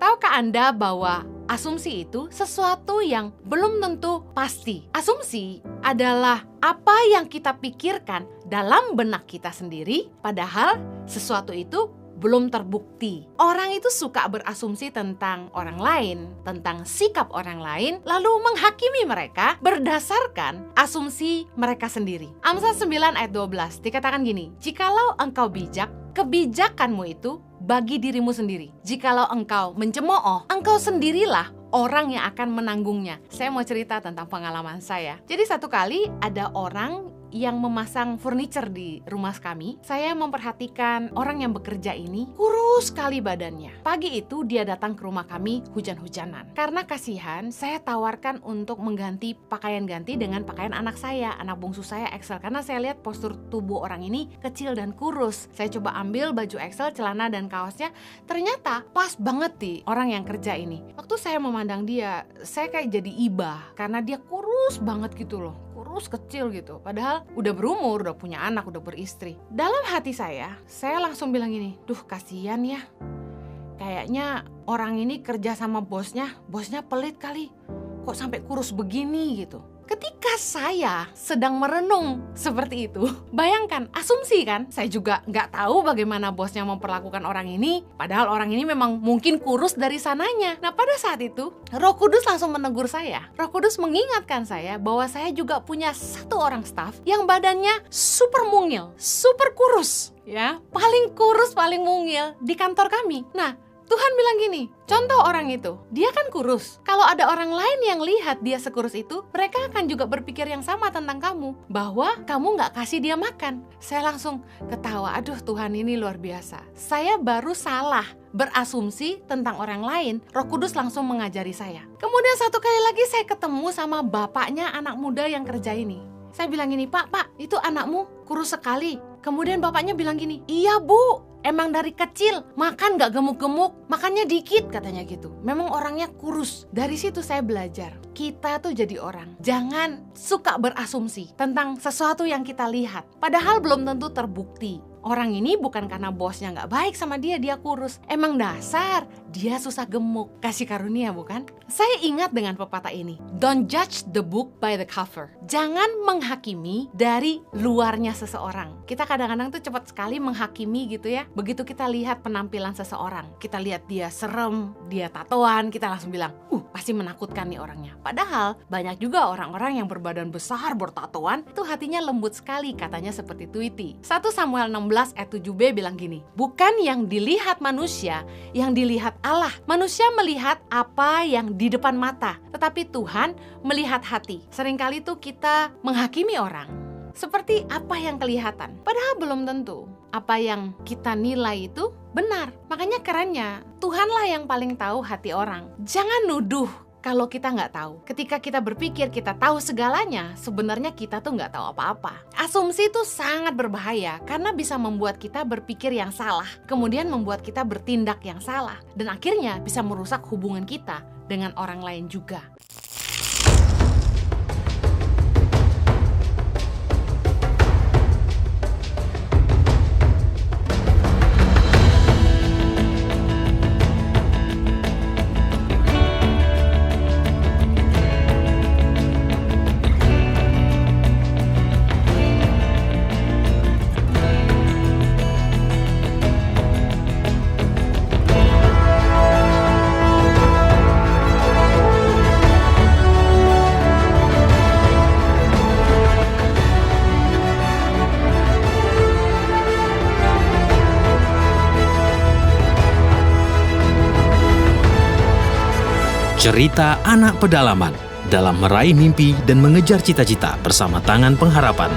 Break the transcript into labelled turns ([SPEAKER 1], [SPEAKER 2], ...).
[SPEAKER 1] Tahukah Anda bahwa asumsi itu sesuatu yang belum tentu pasti? Asumsi adalah apa yang kita pikirkan dalam benak kita sendiri, padahal sesuatu itu belum terbukti. Orang itu suka berasumsi tentang orang lain, tentang sikap orang lain, lalu menghakimi mereka berdasarkan asumsi mereka sendiri. Amsal 9 ayat 12 dikatakan gini, "Jikalau engkau bijak, kebijakanmu itu bagi dirimu sendiri. Jikalau engkau mencemooh, engkau sendirilah orang yang akan menanggungnya." Saya mau cerita tentang pengalaman saya. Jadi satu kali ada orang yang memasang furniture di rumah kami. Saya memperhatikan orang yang bekerja ini kurus sekali badannya. Pagi itu dia datang ke rumah kami hujan-hujanan. Karena kasihan, saya tawarkan untuk mengganti pakaian ganti dengan pakaian anak saya, anak bungsu saya Excel. Karena saya lihat postur tubuh orang ini kecil dan kurus. Saya coba ambil baju Excel, celana dan kaosnya. Ternyata pas banget di orang yang kerja ini. Waktu saya memandang dia, saya kayak jadi iba karena dia kurus banget gitu loh. Kurus kecil gitu, padahal udah berumur, udah punya anak, udah beristri. Dalam hati saya langsung bilang gini, duh kasihan ya, kayaknya orang ini kerja sama bosnya pelit kali, kok sampai kurus begini gitu. Ketika saya sedang merenung seperti itu, bayangkan, asumsi kan, saya juga nggak tahu bagaimana bosnya memperlakukan orang ini, padahal orang ini memang mungkin kurus dari sananya. Nah pada saat itu, Roh Kudus langsung menegur saya. Roh Kudus mengingatkan saya bahwa saya juga punya satu orang staf yang badannya super mungil, super kurus, ya, paling kurus, paling mungil di kantor kami. Nah, Tuhan bilang gini, contoh orang itu, dia kan kurus. Kalau ada orang lain yang lihat dia sekurus itu, mereka akan juga berpikir yang sama tentang kamu, bahwa kamu gak kasih dia makan. Saya langsung ketawa, aduh Tuhan ini luar biasa. Saya baru salah berasumsi tentang orang lain, Roh Kudus langsung mengajari saya. Kemudian satu kali lagi saya ketemu sama bapaknya anak muda yang kerja ini. Saya bilang gini, Pak, itu anakmu kurus sekali. Kemudian bapaknya bilang gini, iya Bu, emang dari kecil makan gak gemuk-gemuk, makannya dikit katanya gitu. Memang orangnya kurus. Dari situ saya belajar, kita tuh jadi orang, jangan suka berasumsi tentang sesuatu yang kita lihat, padahal belum tentu terbukti. Orang ini bukan karena bosnya gak baik sama dia kurus. Emang dasar dia susah gemuk. Kasih karunia bukan? Saya ingat dengan pepatah ini. Don't judge the book by the cover. Jangan menghakimi dari luarnya seseorang. Kita kadang-kadang tuh cepat sekali menghakimi gitu ya. Begitu kita lihat penampilan seseorang, kita lihat dia serem, dia tatoan, kita langsung bilang, pasti menakutkan nih orangnya. Padahal banyak juga orang-orang yang berbadan besar, bertatoan, itu hatinya lembut sekali, katanya seperti Tweety. 1 Samuel 16 ayat 7b bilang gini, bukan yang dilihat manusia, yang dilihat Allah. Manusia melihat apa yang di depan mata, tetapi Tuhan melihat hati. Seringkali tuh kita menghakimi orang seperti apa yang kelihatan, padahal belum tentu apa yang kita nilai itu benar. Makanya kerennya, Tuhanlah yang paling tahu hati orang. Jangan nuduh kalau kita nggak tahu. Ketika kita berpikir kita tahu segalanya, sebenarnya kita tuh nggak tahu apa-apa. Asumsi itu sangat berbahaya karena bisa membuat kita berpikir yang salah, kemudian membuat kita bertindak yang salah, dan akhirnya bisa merusak hubungan kita dengan orang lain juga.
[SPEAKER 2] Cerita anak pedalaman dalam meraih mimpi dan mengejar cita-cita bersama Tangan Pengharapan.